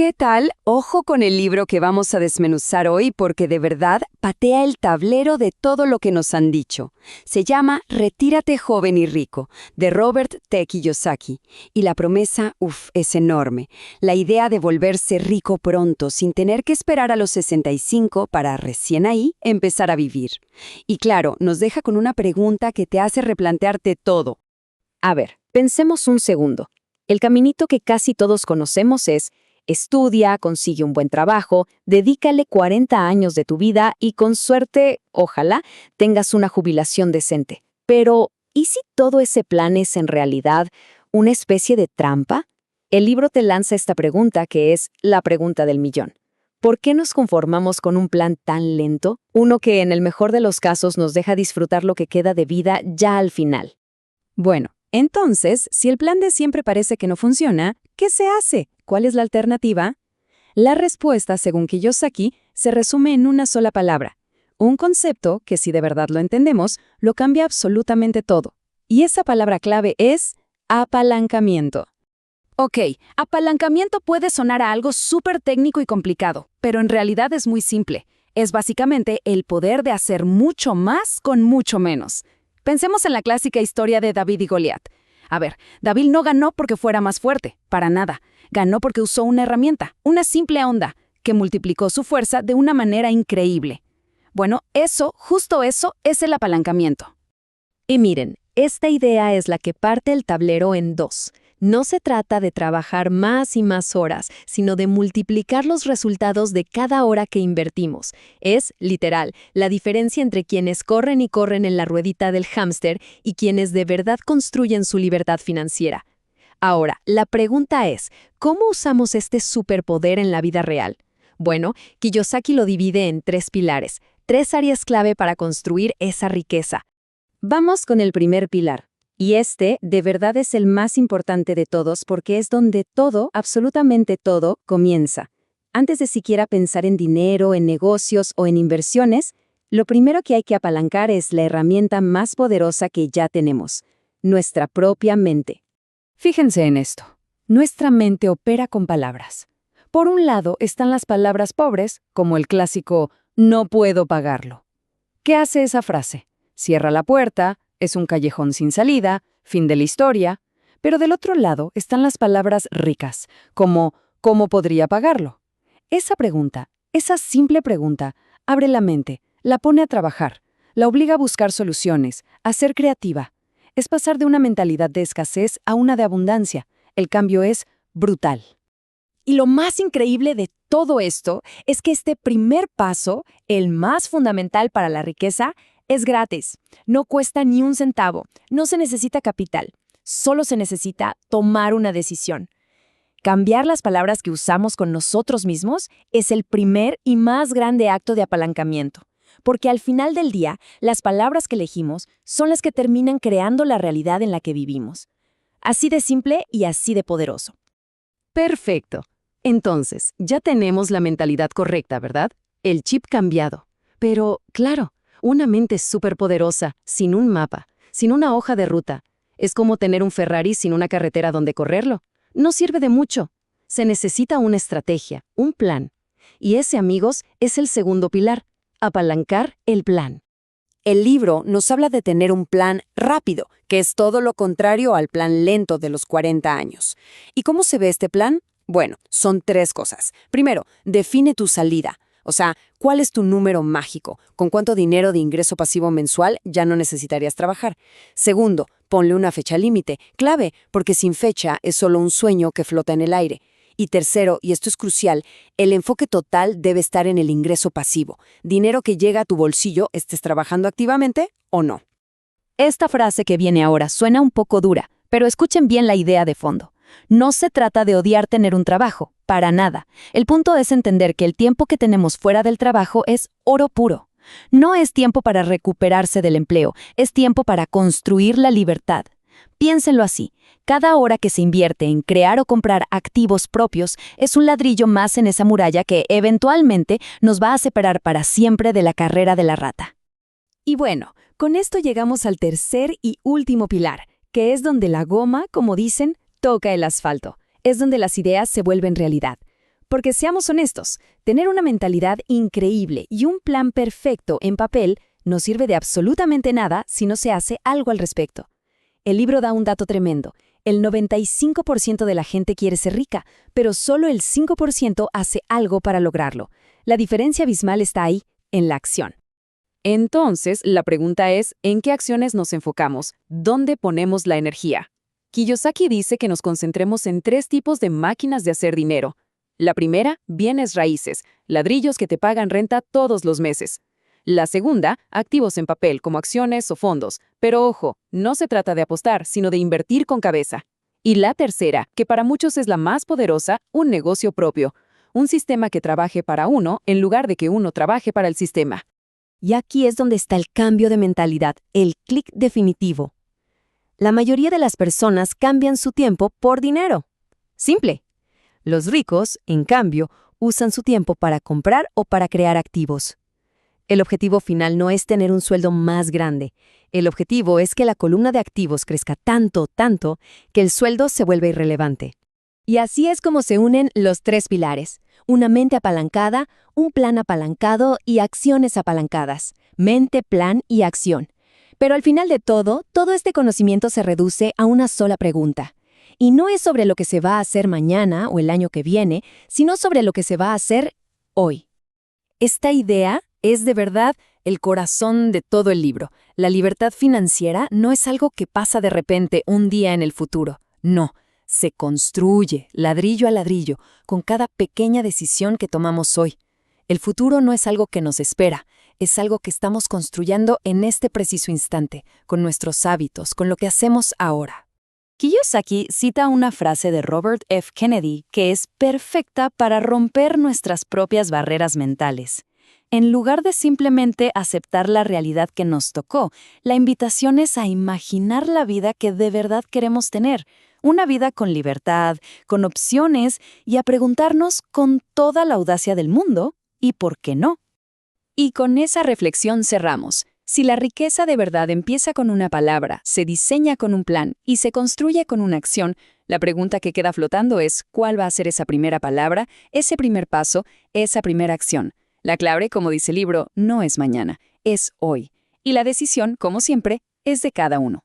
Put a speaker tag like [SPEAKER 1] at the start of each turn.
[SPEAKER 1] ¿Qué tal? Ojo con el libro que vamos a desmenuzar hoy porque de verdad patea el tablero de todo lo que nos han dicho. Se llama Retírate joven y rico, de Robert T. Kiyosaki. Y la promesa, es enorme. La idea de volverse rico pronto, sin tener que esperar a los 65 para recién ahí empezar a vivir. Y claro, nos deja con una pregunta que te hace replantearte todo.
[SPEAKER 2] A ver, pensemos un segundo. El caminito que casi todos conocemos es: estudia, consigue un buen trabajo, dedícale 40 años de tu vida y con suerte, ojalá, tengas una jubilación decente. Pero, ¿y si todo ese plan es en realidad una especie de trampa? El libro te lanza esta pregunta que es la pregunta del millón. ¿Por qué nos conformamos con un plan tan lento? Uno que en el mejor de los casos nos deja disfrutar lo que queda de vida ya al final.
[SPEAKER 3] Bueno, entonces, si el plan de siempre parece que no funciona, ¿qué se hace? ¿Cuál es la alternativa? La respuesta, según Kiyosaki, se resume en una sola palabra. Un concepto que, si de verdad lo entendemos, lo cambia absolutamente todo. Y esa palabra clave es apalancamiento.
[SPEAKER 4] Ok, apalancamiento puede sonar a algo súper técnico y complicado, pero en realidad es muy simple. Es básicamente el poder de hacer mucho más con mucho menos. Pensemos en la clásica historia de David y Goliat. A ver, David no ganó porque fuera más fuerte, para nada. Ganó porque usó una herramienta, una simple onda, que multiplicó su fuerza de una manera increíble. Bueno, justo eso, es el apalancamiento.
[SPEAKER 2] Y miren, esta idea es la que parte el tablero en dos. No se trata de trabajar más y más horas, sino de multiplicar los resultados de cada hora que invertimos. Es, literal, la diferencia entre quienes corren y corren en la ruedita del hámster y quienes de verdad construyen su libertad financiera. Ahora, la pregunta es, ¿cómo usamos este superpoder en la vida real? Bueno, Kiyosaki lo divide en 3 pilares, 3 áreas clave para construir esa riqueza. Vamos con el primer pilar. Y este, de verdad, es el más importante de todos porque es donde todo, absolutamente todo, comienza. Antes de siquiera pensar en dinero, en negocios o en inversiones, lo primero que hay que apalancar es la herramienta más poderosa que ya tenemos, nuestra propia mente.
[SPEAKER 3] Fíjense en esto. Nuestra mente opera con palabras. Por un lado están las palabras pobres, como el clásico «no puedo pagarlo». ¿Qué hace esa frase? Cierra la puerta, es un callejón sin salida, fin de la historia. Pero del otro lado están las palabras ricas, como ¿cómo podría pagarlo? Esa pregunta, esa simple pregunta, abre la mente, la pone a trabajar, la obliga a buscar soluciones, a ser creativa. Es pasar de una mentalidad de escasez a una de abundancia. El cambio es brutal.
[SPEAKER 4] Y lo más increíble de todo esto es que este primer paso, el más fundamental para la riqueza, es gratis. No cuesta ni un centavo. No se necesita capital. Solo se necesita tomar una decisión. Cambiar las palabras que usamos con nosotros mismos es el primer y más grande acto de apalancamiento. Porque al final del día, las palabras que elegimos son las que terminan creando la realidad en la que vivimos. Así de simple y así de poderoso.
[SPEAKER 3] Perfecto. Entonces, ya tenemos la mentalidad correcta, ¿verdad? El chip cambiado. Pero, claro, una mente superpoderosa, sin un mapa, sin una hoja de ruta. Es como tener un Ferrari sin una carretera donde correrlo. No sirve de mucho. Se necesita una estrategia, un plan. Y ese, amigos, es el segundo pilar, apalancar el plan.
[SPEAKER 1] El libro nos habla de tener un plan rápido, que es todo lo contrario al plan lento de los 40 años. ¿Y cómo se ve este plan? Bueno, son 3 cosas. Primero, define tu salida. O sea, ¿cuál es tu número mágico? ¿Con cuánto dinero de ingreso pasivo mensual ya no necesitarías trabajar? Segundo, ponle una fecha límite, clave, porque sin fecha es solo un sueño que flota en el aire. Y tercero, y esto es crucial, el enfoque total debe estar en el ingreso pasivo, dinero que llega a tu bolsillo, estés trabajando activamente o no.
[SPEAKER 2] Esta frase que viene ahora suena un poco dura, pero escuchen bien la idea de fondo. No se trata de odiar tener un trabajo, para nada. El punto es entender que el tiempo que tenemos fuera del trabajo es oro puro. No es tiempo para recuperarse del empleo, es tiempo para construir la libertad. Piénsenlo así, cada hora que se invierte en crear o comprar activos propios es un ladrillo más en esa muralla que eventualmente nos va a separar para siempre de la carrera de la rata.
[SPEAKER 4] Y bueno, con esto llegamos al tercer y último pilar, que es donde la goma, como dicen, toca el asfalto. Es donde las ideas se vuelven realidad.
[SPEAKER 2] Porque seamos honestos, tener una mentalidad increíble y un plan perfecto en papel no sirve de absolutamente nada si no se hace algo al respecto. El libro da un dato tremendo. El 95% de la gente quiere ser rica, pero solo el 5% hace algo para lograrlo. La diferencia abismal está ahí, en la acción.
[SPEAKER 3] Entonces, la pregunta es, ¿en qué acciones nos enfocamos? ¿Dónde ponemos la energía? Kiyosaki dice que nos concentremos en 3 tipos de máquinas de hacer dinero. La primera, bienes raíces, ladrillos que te pagan renta todos los meses. La segunda, activos en papel como acciones o fondos. Pero ojo, no se trata de apostar, sino de invertir con cabeza. Y la tercera, que para muchos es la más poderosa, un negocio propio. Un sistema que trabaje para uno en lugar de que uno trabaje para el sistema.
[SPEAKER 2] Y aquí es donde está el cambio de mentalidad, el clic definitivo. La mayoría de las personas cambian su tiempo por dinero. Simple. Los ricos, en cambio, usan su tiempo para comprar o para crear activos. El objetivo final no es tener un sueldo más grande. El objetivo es que la columna de activos crezca tanto, que el sueldo se vuelva irrelevante. Y así es como se unen los 3 pilares. Una mente apalancada, un plan apalancado y acciones apalancadas. Mente, plan y acción. Pero al final de todo este conocimiento se reduce a una sola pregunta. Y no es sobre lo que se va a hacer mañana o el año que viene, sino sobre lo que se va a hacer hoy.
[SPEAKER 4] Esta idea es de verdad el corazón de todo el libro. La libertad financiera no es algo que pasa de repente un día en el futuro. No, se construye ladrillo a ladrillo con cada pequeña decisión que tomamos hoy. El futuro no es algo que nos espera, es algo que estamos construyendo en este preciso instante, con nuestros hábitos, con lo que hacemos ahora. Kiyosaki cita una frase de Robert F. Kennedy que es perfecta para romper nuestras propias barreras mentales. En lugar de simplemente aceptar la realidad que nos tocó, la invitación es a imaginar la vida que de verdad queremos tener, una vida con libertad, con opciones y a preguntarnos con toda la audacia del mundo, ¿y por qué no? Y con esa reflexión cerramos. Si la riqueza de verdad empieza con una palabra, se diseña con un plan y se construye con una acción, la pregunta que queda flotando es ¿cuál va a ser esa primera palabra, ese primer paso, esa primera acción? La clave, como dice el libro, no es mañana, es hoy. Y la decisión, como siempre, es de cada uno.